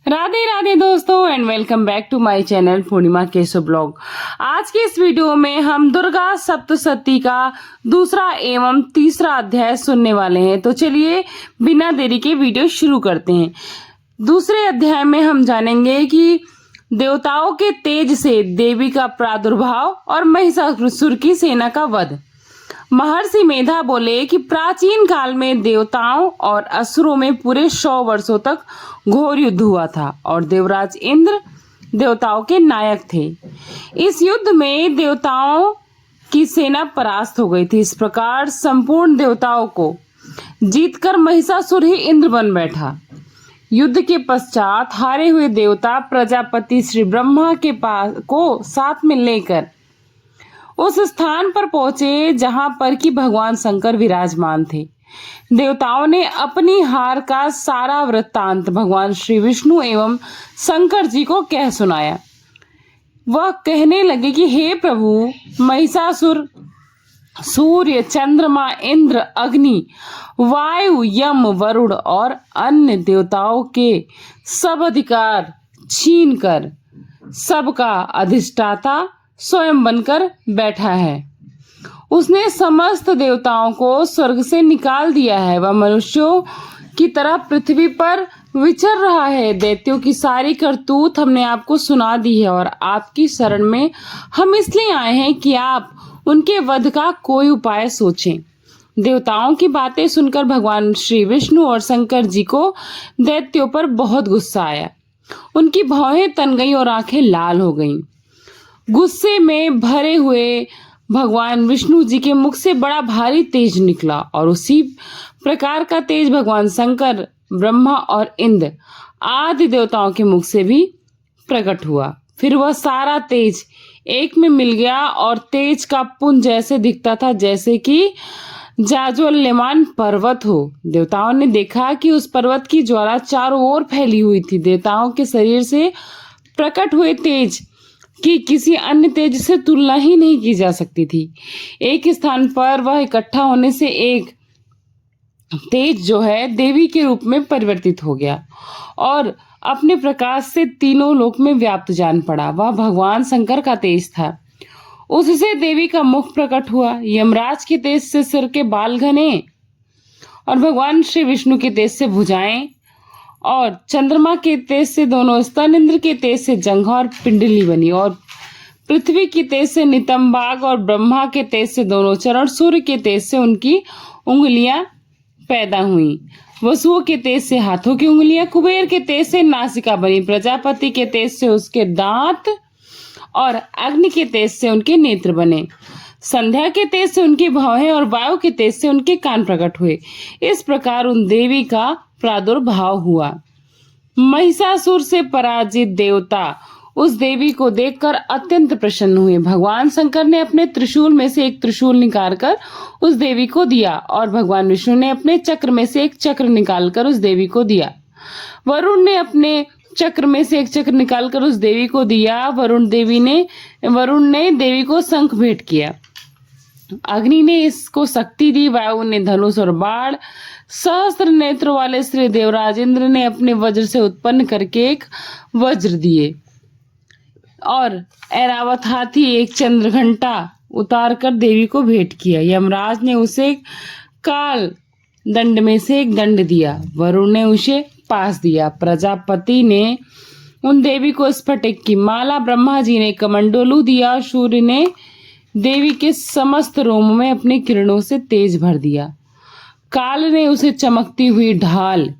राधे राधे दोस्तों and welcome back to my channel Purnima Keshav blog. आज के इस वीडियो में हम दुर्गा सप्तशती का दूसरा एवं तीसरा अध्याय सुनने वाले हैं। तो चलिए बिना देरी के वीडियो शुरू करते हैं। दूसरे अध्याय में हम जानेंगे कि देवताओं के तेज से देवी का प्रादुर्भाव और महिषासुर की सेना का वध। महर्षि मेधा बोले कि प्राचीन काल में देवताओं और असुरों में पूरे 100 वर्षों तक घोर युद्ध हुआ था और देवराज इंद्र देवताओं के नायक थे। इस युद्ध में देवताओं की सेना परास्त हो गई थी। इस प्रकार संपूर्ण देवताओं को जीतकर महिषासुर ही इंद्र बन बैठा। युद्ध के पश्चात हारे हुए देवता प्रजापति श्री ब्रह्मा के पास को साथ में लेकर उस स्थान पर पहुंचे जहां पर कि भगवान शंकर विराजमान थे। देवताओं ने अपनी हार का सारा वृत्तांत भगवान श्री विष्णु एवं शंकर जी को कह सुनाया। वह कहने लगे कि हे प्रभु, महिषासुर सूर्य, चंद्रमा, इंद्र, अग्नि, वायु, यम, वरुण और अन्य देवताओं के सब अधिकार छीनकर सबका अधिष्ठाता स्वयं बनकर बैठा है। उसने समस्त देवताओं को स्वर्ग से निकाल दिया है। वह मनुष्यों की तरह पृथ्वी पर विचर रहा है। दैत्यों की सारी करतूत हमने आपको सुना दी है और आपकी शरण में हम इसलिए आए हैं कि आप उनके वध का कोई उपाय सोचें। देवताओं की बातें सुनकर भगवान श्री विष्णु और शंकर जी को दैत्यों पर बहुत गुस्सा आया। उनकी भौहें तन गईं और आंखें लाल हो गईं। गुस्से में भरे हुए भगवान विष्णु जी के मुख से बड़ा भारी तेज निकला और उसी प्रकार का तेज भगवान शंकर, ब्रह्मा और इंद्र आदि देवताओं के मुख से भी प्रकट हुआ। फिर वह सारा तेज एक में मिल गया और तेज का पुंज जैसे दिखता था जैसे कि जाज्वल्यमान पर्वत हो। देवताओं ने देखा कि उस पर्वत की ज्वाला चारों ओर फैली हुई थी। देवताओं के शरीर से प्रकट हुए तेज कि किसी अन्य तेज से तुलना ही नहीं की जा सकती थी। एक स्थान पर वह इकट्ठा होने से एक तेज जो है देवी के रूप में परिवर्तित हो गया और अपने प्रकाश से तीनों लोक में व्याप्त जान पड़ा। वह भगवान शंकर का तेज था। उससे देवी का मुख प्रकट हुआ। यमराज के तेज से सिर के बाल घने और भगवान श्री विष्णु के तेज से भुजाएं और चंद्रमा के तेज से दोनों स्तन, इंद्र के तेज से जंघा और पिंडली बनी और पृथ्वी की तेज से नितंबाग और ब्रह्मा के तेज से दोनों चरण, सूर्य के तेज से उनकी उंगलियां पैदा हुई, वसुओं के तेज से हाथों की उंगलियां, कुबेर के तेज से नासिका बनी, प्रजापति के तेज से उसके दांत और अग्नि के तेज से उनके नेत्र बने, संध्या के तेज से उनकी भौहें और वायु के तेज से उनके कान प्रकट हुए। इस प्रकार उन देवी का प्रादुर्भाव हुआ। महिषासुर से पराजित देवता उस देवी को देखकर अत्यंत प्रसन्न हुए। भगवान शंकर ने अपने त्रिशूल में से एक त्रिशूल निकालकर उस देवी को दिया और भगवान विष्णु ने अपने चक्र में से एक चक्र निकालकर उस देवी को दिया। वरुण ने अपने चक्र में से एक चक्र निकालकर उस देवी को दिया। वरुण ने देवी को शंख भेंट किया। अग्नि ने इसको शक्ति दी। वायु ने धनुष और बाण। सहस्त्र नेत्र वाले श्री देवराज इंद्र ने अपने वज्र से उत्पन्न करके एक वज्र दिए और ऐरावत हाथी एक चंद्रघंटा उतार कर देवी को भेंट किया। यमराज ने उसे काल दंड में से एक दंड दिया। वरुण ने उसे पास दिया। प्रजापति ने उन देवी को स्फटिक की माला, ब्रह्मा जी ने कमंडलू दिया। सूर्य ने देवी के समस्त रोम में अपनी किरणों से तेज भर दिया। काल ने उसे चमकती हुई ढाल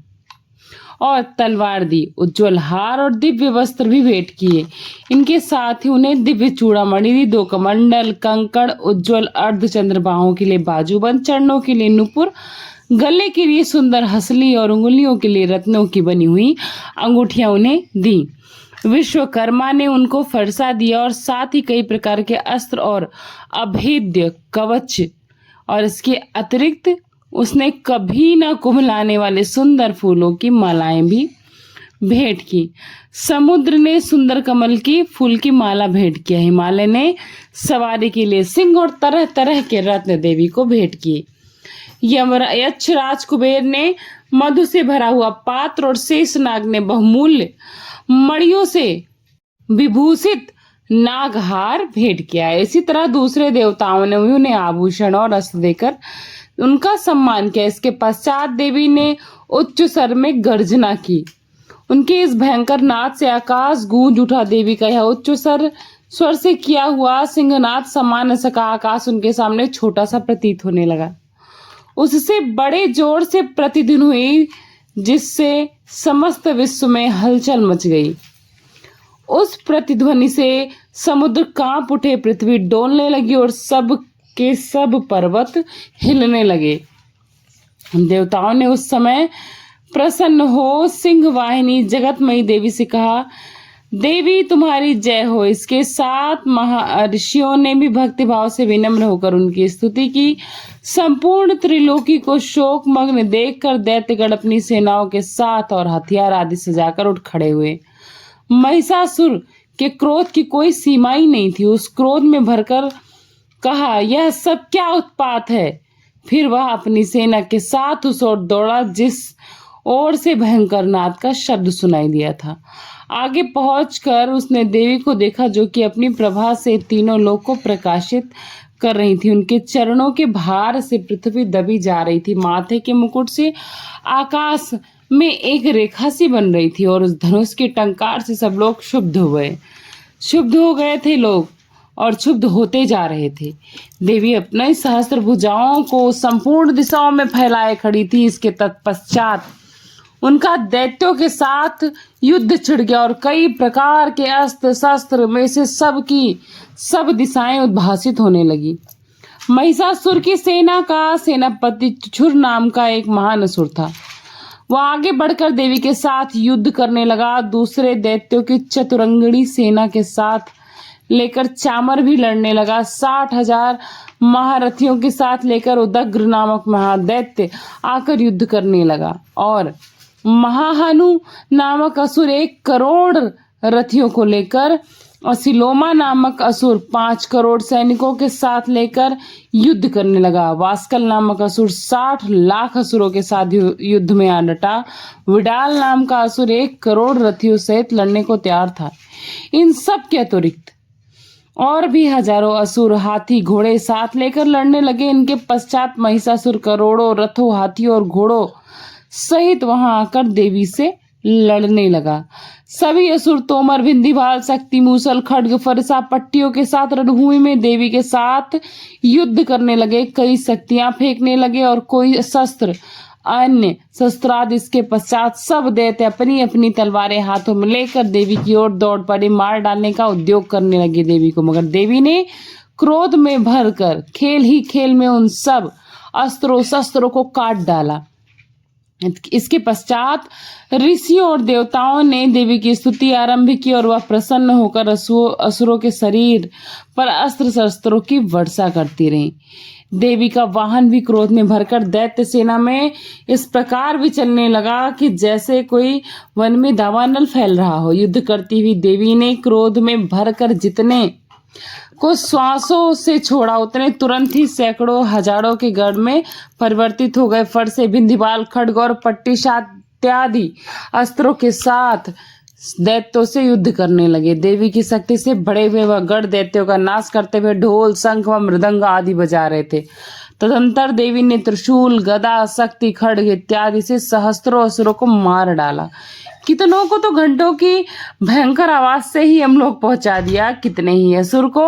और तलवार दी। उज्ज्वल हार और दिव्य वस्त्र भी भेंट किए। इनके साथ ही उन्हें दिव्य चूड़ामणि दी। 2 कमंडल, कंकड़, उज्ज्वल अर्धचंद्र, बाहों के लिए बाजूबंद, चरणों के लिए नुपुर, गले के लिए सुंदर हसली और उंगलियों के लिए रत्नों की बनी हुई अंगूठियां उन्हें दी। विश्वकर्मा ने उनको फरसा दिया और साथ ही कई प्रकार के अस्त्र और अभेद्य कवच और इसके अतिरिक्त उसने कभी न कुम्हलाने वाले सुंदर फूलों की मालाएं भी भेंट की। समुद्र ने सुंदर कमल की फूल की माला भेंट किया। हिमालय ने सवारी के लिए सिंह और तरह तरह के रत्न देवी को भेंट किए। यक्ष राज कुबेर ने मधु से भरा हुआ पात्र और शेषनाग ने बहुमूल्य मणियों से विभूषित नागहार भेंट किया। इसी तरह दूसरे देवताओं ने उन्हें आभूषण और अस्त्र देकर उनका सम्मान किया। इसके पश्चात देवी ने उच्च स्वर में गर्जना की। उनके इस भयंकर नाद से आकाश गूंज उठा। देवी का यह उच्च स्वर से किया हुआ सिंहनाद समान न सका। आकाश उनके सामने छोटा सा प्रतीत होने लगा। उससे बड़े जोर से प्रतिध्वनि हुई, जिससे समस्त विश्व में हलचल मच गई। उस प्रतिध्वनि से समुद्र कांप उठे, पृथ्वी डोलने लगी और सब के सब पर्वत हिलने लगे। देवताओं ने उस समय प्रसन्न हो सिंह वाहिनी जगतमयी देवी से कहा, देवी तुम्हारी जय हो। इसके साथ महर्षियों ने भी भक्तिभाव से विनम्र होकर उनकी स्तुति की। संपूर्ण त्रिलोकी को शोकमग्न देखकर दैत्यगण अपनी सेनाओं के साथ और हथियार आदि सजाकर उठ खड़े हुए। महिषासुर के क्रोध की कोई सीमा ही नहीं थी। उस क्रोध में भरकर कहा, यह सब क्या उत्पात है। फिर वह अपनी सेना के साथ उस ओर दौड़ा जिस ओर से भयंकर नाद का शब्द सुनाई दिया था। आगे पहुंचकर उसने देवी को देखा, जो कि अपनी प्रभा से तीनों लोक को प्रकाशित कर रही थी। उनके चरणों के भार से पृथ्वी दबी जा रही थी। माथे के मुकुट से आकाश में एक रेखा सी बन रही थी और उस धनुष के टंकार से सब लोग शुद्ध हो गए थे लोग और क्षुब्ध होते जा रहे थे। देवी अपने सहस्त्र भुजाओं को संपूर्ण दिशाओं में फैलाए खड़ी थी। इसके तत्पश्चात उनका दैत्यों के साथ युद्ध छिड़ गया और कई प्रकार के अस्त्र शस्त्र में से सब दिशाएं उद्भासित होने लगी। महिषासुर की सेना का सेनापति चुछुर नाम का एक महान असुर था। वह आगे बढ़कर देवी के साथ युद्ध करने लगा। दूसरे दैत्यों की चतुरंगड़ी सेना के साथ लेकर चामर भी लड़ने लगा। 60,000 महारथियों के साथ लेकर उदग्र नामक महादैत्य आकर युद्ध करने लगा और महाहनु नामक असुर 1 करोड़ रथियों को लेकर, असिलोमा नामक असुर 5 करोड़ सैनिकों के साथ लेकर युद्ध करने लगा। वास्कल नामक असुर 60 लाख असुरों के साथ युद्ध में आ डटा। विडाल नाम का असुर 1 करोड़ रथियों सहित लड़ने को तैयार था। इन सब के अतिरिक्त और भी हजारों असुर हाथी घोड़े साथ लेकर लड़ने लगे। इनके पश्चात महिषासुर करोड़ों रथों, हाथियों और घोड़ों सहित वहां आकर देवी से लड़ने लगा। सभी असुर तोमर, भिंदीभाल, शक्ति, मूसल, खड्ग, फरसा, पट्टियों के साथ रणभूमि में देवी के साथ युद्ध करने लगे। कई शक्तियां फेंकने लगे और कोई शस्त्र अन्य शस्त्राद। इसके पश्चात सब दैत्य अपनी अपनी तलवारें हाथों में लेकर देवी की ओर दौड़ पड़े। मार डालने का उद्योग करने लगे देवी को, मगर देवी ने क्रोध में भरकर खेल ही खेल में उन सब अस्त्रों शस्त्रों को काट डाला। इसके पश्चात ऋषियों और देवताओं ने देवी की स्तुति आरंभ की और वह प्रसन्न होकर असुरों के शरीर पर अस्त्र शस्त्रों की वर्षा करती रही। देवी का वाहन भी क्रोध में भरकर दैत्य सेना में इस प्रकार विचलने लगा कि जैसे कोई वन में दावानल फैल रहा हो। युद्ध करती हुई देवी ने क्रोध में भरकर जितने को श्वासों से छोड़ा, उतने तुरंत ही सैकड़ों हजारों के गढ़ में परिवर्तित हो गए। फरसे, बिंदीबाल, खड्ग और पट्टीशात इत्यादि अस्त्रों के साथ दैत्यों से युद्ध करने लगे। देवी की शक्ति से बड़े हुए वह गढ़ दैत्यों का नाश करते हुए ढोल, शंख व मृदंग आदि बजा रहे थे। तदंतर देवी ने त्रिशूल, गदा, शक्ति, खड्ग इत्यादि से सहस्त्रों असुरों को मार डाला। कितनों को तो घंटों की भयंकर आवाज से ही हम लोग पहुंचा दिया। कितने ही असुर को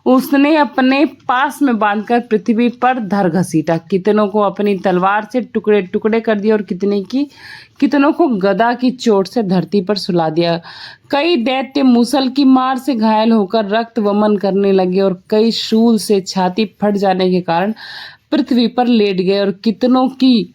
उसने अपने पास में बांधकर पृथ्वी पर धर घसीटा। कितनों को अपनी तलवार से टुकड़े टुकड़े कर दिया और कितनों को गदा की चोट से धरती पर सुला दिया। कई दैत्य मूसल की मार से घायल होकर रक्त वमन करने लगे और कई शूल से छाती फट जाने के कारण पृथ्वी पर लेट गए और कितनों की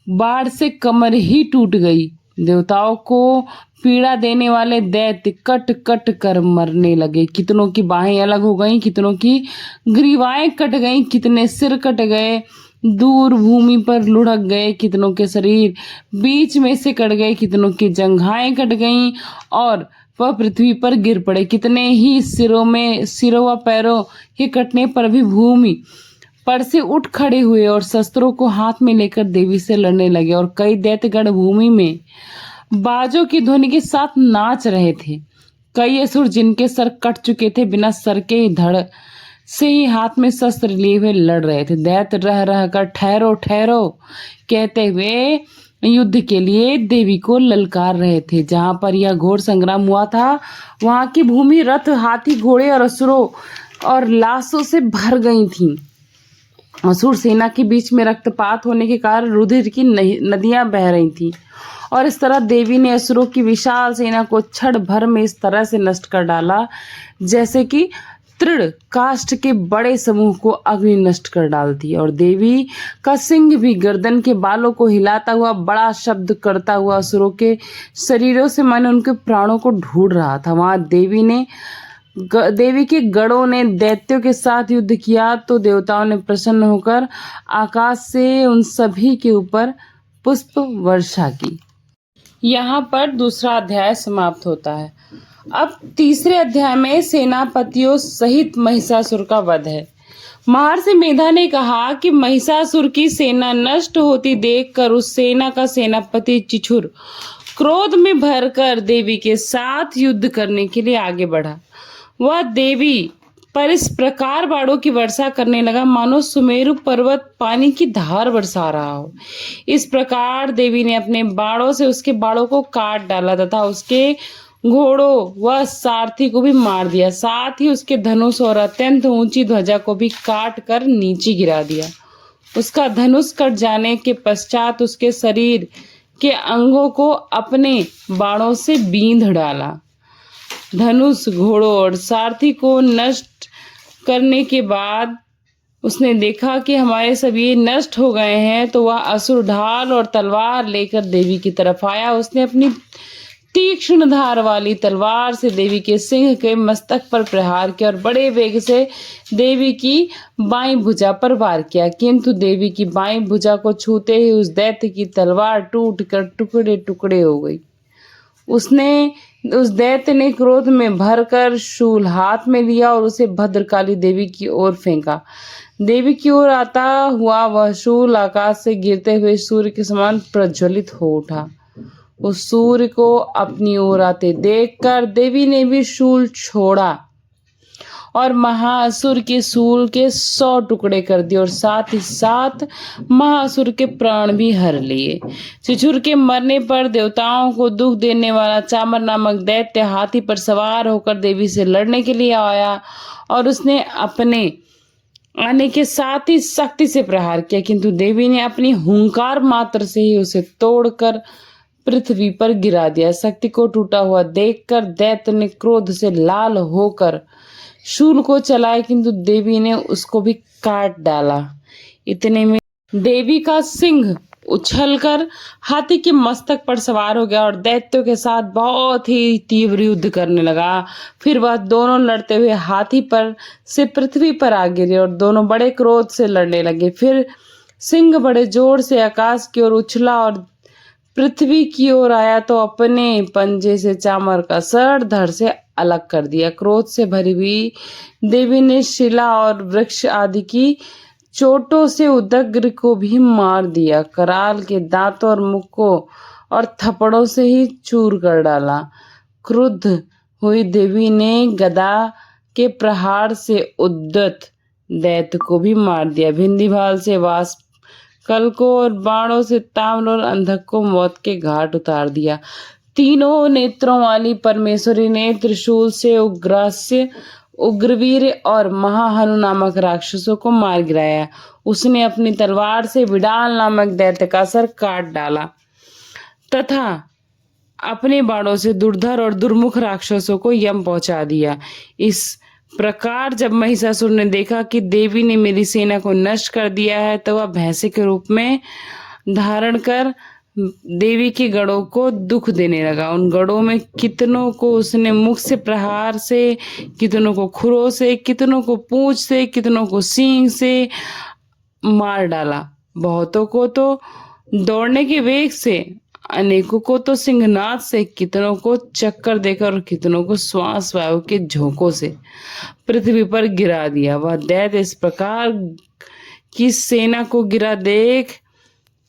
बाढ़ से कमर ही टूट गई। देवताओं को पीड़ा देने वाले दैत्य कट कट कर मरने लगे। कितनों की बाहें अलग हो गईं, कितनों की ग्रीवाएं कट गईं, कितने सिर कट गए, दूर भूमि पर लुढ़क गए, कितनों के शरीर बीच में से कट गए, कितनों की जंघाएं कट गईं और वह पृथ्वी पर गिर पड़े। कितने ही सिरों व पैरों के कटने पर भी भूमि पर से उठ खड़े हुए और शस्त्रों को हाथ में लेकर देवी से लड़ने लगे और कई दैत्यगण भूमि में बाजों की ध्वनि के साथ नाच रहे थे। कई असुर जिनके सर कट चुके थे बिना सर के धड़ से ही हाथ में शस्त्र लिए हुए लड़ रहे थे। दैत्य रह रह कर ठहरो ठहरो कहते हुए युद्ध के लिए देवी को ललकार रहे थे। जहां पर यह घोर संग्राम हुआ था वहां की भूमि रथ हाथी घोड़े और असुरों और लाशों से भर गई थी। असुर सेना के बीच में रक्तपात होने के कारण रुधिर की नदियां बह रही थीं और इस तरह देवी ने असुरों की विशाल सेना को क्षण भर में इस तरह से नष्ट कर डाला जैसे कि तृण काष्ठ के बड़े समूह को अग्नि नष्ट कर डालती है। और देवी का सिंह भी गर्दन के बालों को हिलाता हुआ बड़ा शब्द करता हुआ असुरों के शरीरों से माने उनके प्राणों को ढूंढ रहा था। वहां देवी के गणों ने दैत्यों के साथ युद्ध किया तो देवताओं ने प्रसन्न होकर आकाश से उन सभी के ऊपर पुष्प वर्षा की। यहाँ पर दूसरा अध्याय समाप्त होता है। अब तीसरे अध्याय में सेनापतियों सहित महिषासुर का वध है। महर्षि मेधा ने कहा कि महिषासुर की सेना नष्ट होती देखकर उस सेना का सेनापति चिछुर क्रोध में भरकर देवी के साथ युद्ध करने के लिए आगे बढ़ा। वह देवी पर इस प्रकार बाणों की वर्षा करने लगा मानो सुमेरु पर्वत पानी की धार बरसा रहा हो। इस प्रकार देवी ने अपने बाणों से उसके बाणों को काट डाला तथा उसके घोड़ों व सारथी को भी मार दिया। साथ ही उसके धनुष और अत्यंत ऊंची ध्वजा को भी काट कर नीचे गिरा दिया। उसका धनुष कट जाने के पश्चात उसके शरीर के अंगों को अपने बाणों से बींध डाला। धनुष घोड़ों और सारथी को नष्ट करने के बाद उसने देखा कि हमारे सभी नष्ट हो गए हैं तो वह असुर ढाल और तलवार लेकर देवी की तरफ आया। उसने अपनी तीक्ष्ण धार वाली तलवार से देवी के सिंह के मस्तक पर प्रहार किया और बड़े वेग से देवी की बाईं भुजा पर वार किया, किंतु देवी की बाईं भुजा को छूते ही उस दैत्य की तलवार टूटकर टुकड़े टुकड़े हो गई। उस दैत्य ने क्रोध में भरकर शूल हाथ में लिया और उसे भद्रकाली देवी की ओर फेंका। देवी की ओर आता हुआ वह शूल आकाश से गिरते हुए सूर्य के समान प्रज्वलित हो उठा। उस सूर्य को अपनी ओर आते देखकर देवी ने भी शूल छोड़ा और महाअसुर के शूल के 100 टुकड़े कर दिए और साथ ही साथ महाअसुर के प्राण भी हर लिए। चिछुर के मरने पर देवताओं को दुख देने वाला चामर नामक दैत्य हाथी पर सवार होकर देवी से लड़ने के लिए आया और उसने अपने आने के साथ ही शक्ति से प्रहार किया, किंतु देवी ने अपनी हुंकार मात्र से ही उसे तोड़कर पृथ्वी पर गिरा दिया। शक्ति को टूटा हुआ देखकर दैत्य ने क्रोध से लाल होकर शूल को चलाया, किंतु देवी ने उसको भी काट डाला। इतने में देवी का सिंह उछलकर हाथी के मस्तक पर सवार हो गया और दैत्यों के साथ बहुत ही तीव्र युद्ध करने लगा। फिर वह दोनों लड़ते हुए हाथी पर से पृथ्वी पर आ गिरे और दोनों बड़े क्रोध से लड़ने लगे। फिर सिंह बड़े जोर से आकाश की ओर उछला और पृथ्वी की ओर आया तो अपने पंजे से चामर का सर धड़ से अलग कर दिया। क्रोध से भरी हुई देवी ने शिला और वृक्ष आदि की चोटों से उदग्र को भी मार दिया। कराल के दांतों और मुख को और थप्पड़ों से ही चूर कर डाला। क्रुद्ध हुई देवी ने गदा के प्रहार से उद्यत दैत्य को भी मार दिया। भिंदीभाल से वाष्प कल को और बाणों से ताम्र और अंधक को मौत के घाट उतार दिया। तीनों नेत्रों वाली परमेश्वरी ने त्रिशूल से उग्रास्य उग्रवीर और महाहनु नामक राक्षसों को मार गिराया। उसने अपनी तलवार से विडाल नामक दैत्य का सर काट डाला तथा अपने बाणों से दुर्धर और दुर्मुख राक्षसों को यम पहुंचा दिया। इस प्रकार जब महिषासुर ने देखा कि देवी ने मेरी सेना को नष्ट कर दिया है तो वह भैंसे के रूप में धारण कर देवी के गढ़ों को दुख देने लगा। उन गढ़ों में कितनों को उसने मुख से प्रहार से, कितनों को खुरों से, कितनों को पूंछ से, कितनों को सींग से मार डाला। बहुतों को तो दौड़ने के वेग से, अनेकों को तो सिंहनाद से, कितनों को चक्कर देकर और कितनों को श्वास वायु के झोंकों से पृथ्वी पर गिरा दिया। वह दैत्य इस प्रकार कि सेना को गिरा देख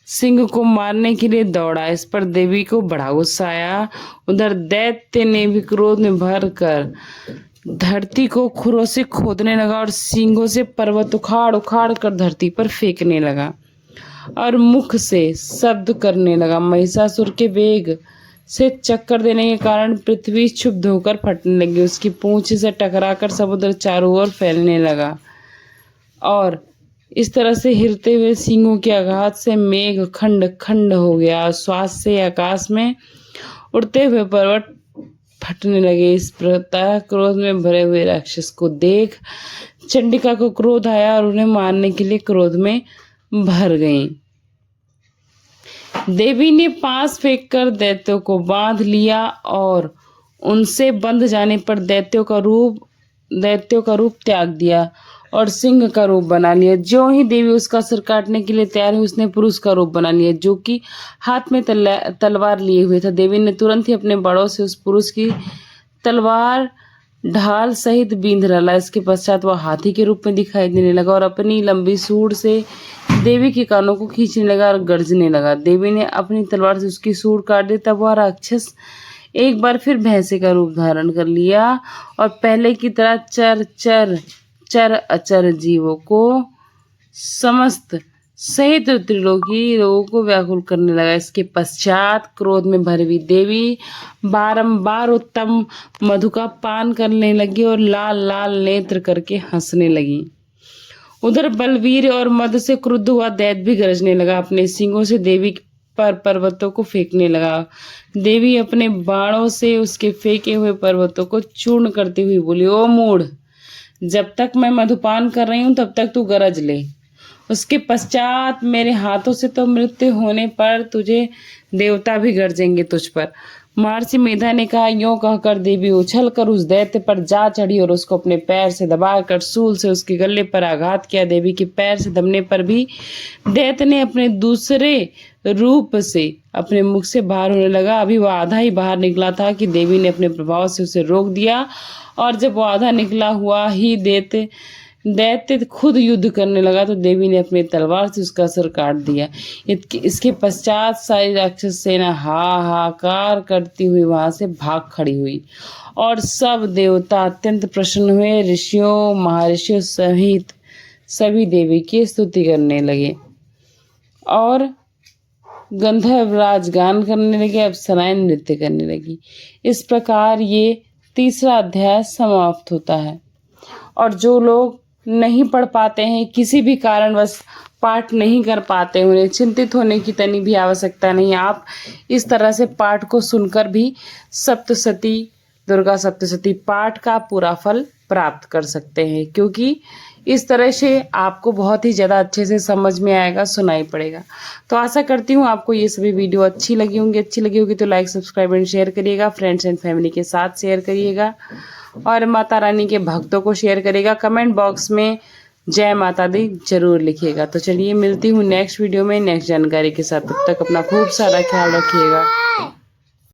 सिंह को मारने के लिए दौड़ा। इस पर देवी को बड़ा गुस्सा आया। उधर दैत्य ने भी क्रोध में भर कर धरती को खुरों से खोदने लगा और सींगों से पर्वत उखाड़ उखाड़ कर धरती पर फेंकने लगा और मुख से शब्द करने लगा। महिषासुर के वेग से चक्कर देने के कारण पृथ्वी क्षुब्ध होकर फटने लगी। उसकी पूंछ से टकराकर समुद्र चारों ओर फैलने लगा और इस तरह से हिलते हुए सींगों के आघात से मेघ खंड खंड हो गया। श्वास से आकाश में उड़ते हुए पर्वत फटने लगे। इस प्रकार क्रोध में भरे हुए राक्षस को देख चंडिका को क्रोध आया और उन्हें मारने के लिए क्रोध में भर गई। देवी ने पास फेंककर दैत्यों को बांध लिया और उनसे बंध जाने पर दैत्यों का रूप त्याग दिया और सिंह का रूप बना लिया। ज्यों ही देवी उसका सिर काटने के लिए तैयार हुई, उसने पुरुष का रूप बना लिया जो कि हाथ में तलवार लिए हुए था। देवी ने तुरंत ही अपने बड़ों से उस पुरुष की तलवार ढाल सहित बींध डाला। इसके पश्चात वह हाथी के रूप में दिखाई देने लगा और अपनी लंबी सूंड से देवी के कानों को खींचने लगा और गर्जने लगा। देवी ने अपनी तलवार से उसकी सूंड काट दी। तब वह राक्षस एक बार फिर भैंसे का रूप धारण कर लिया और पहले की तरह चर अचर जीवों को समस्त सहित त्रिलोकी लोगों को व्याकुल करने लगा। इसके पश्चात क्रोध में भरी हुई देवी बारंबार उत्तम मधु का पान करने लगी और लाल लाल नेत्र करके हंसने लगी। उधर बलवीर और मद से क्रुद्ध हुआ दैत्य भी गरजने लगा। अपने सींगों से देवी पर पर्वतों को फेंकने लगा। देवी अपने बाणों से उसके फेंके हुए पर्वतों को चूर्ण करती हुई बोली, ओ मूढ़, जब तक मैं मधुपान कर रही हूं तब तक तू गरज ले। उसके पश्चात मेरे हाथों से तो मृत्यु होने पर तुझे देवता भी गरजेंगे तुझ पर। महर्षि मेधा ने कहा। यों कहकर देवी उछल कर उस दैत्य पर जा चढ़ी और उसको अपने पैर से दबाकर शूल से उसके गले पर आघात किया। देवी के पैर से दबने पर भी दैत्य ने अपने दूसरे रूप से अपने मुख से बाहर होने लगा। अभी वह आधा ही बाहर निकला था कि देवी ने अपने प्रभाव से उसे रोक दिया और जब वो आधा निकला हुआ ही दैत्य खुद युद्ध करने लगा तो देवी ने अपनी तलवार से उसका सिर काट दिया। इसके पश्चात सारी राक्षस सेना हाहाकार करती हुई वहां से भाग खड़ी हुई और सब देवता अत्यंत प्रसन्न हुए। ऋषियों महर्षियों सहित सभी देवी की स्तुति करने लगे और गंधर्वराज गान करने लगे, अप्सराएं नृत्य करने लगी। इस प्रकार ये तीसरा अध्याय समाप्त होता है। और जो लोग नहीं पढ़ पाते हैं, किसी भी कारणवश पाठ नहीं कर पाते, उन्हें चिंतित होने की तनी भी आवश्यकता नहीं। आप इस तरह से पाठ को सुनकर भी सप्तशती दुर्गा सप्तशती पाठ का पूरा फल प्राप्त कर सकते हैं, क्योंकि इस तरह से आपको बहुत ही ज़्यादा अच्छे से समझ में आएगा, सुनाई पड़ेगा। तो आशा करती हूँ आपको ये सभी वीडियो अच्छी लगी होगी तो लाइक सब्सक्राइब एंड शेयर करिएगा। फ्रेंड्स एंड फैमिली के साथ शेयर करिएगा और माता रानी के भक्तों को शेयर करिएगा। कमेंट बॉक्स में जय माता दी जरूर लिखिएगा। तो चलिए मिलती हूँ नेक्स्ट वीडियो में नेक्स्ट जानकारी के साथ। तब तक अपना खूब सारा ख्याल रखिएगा।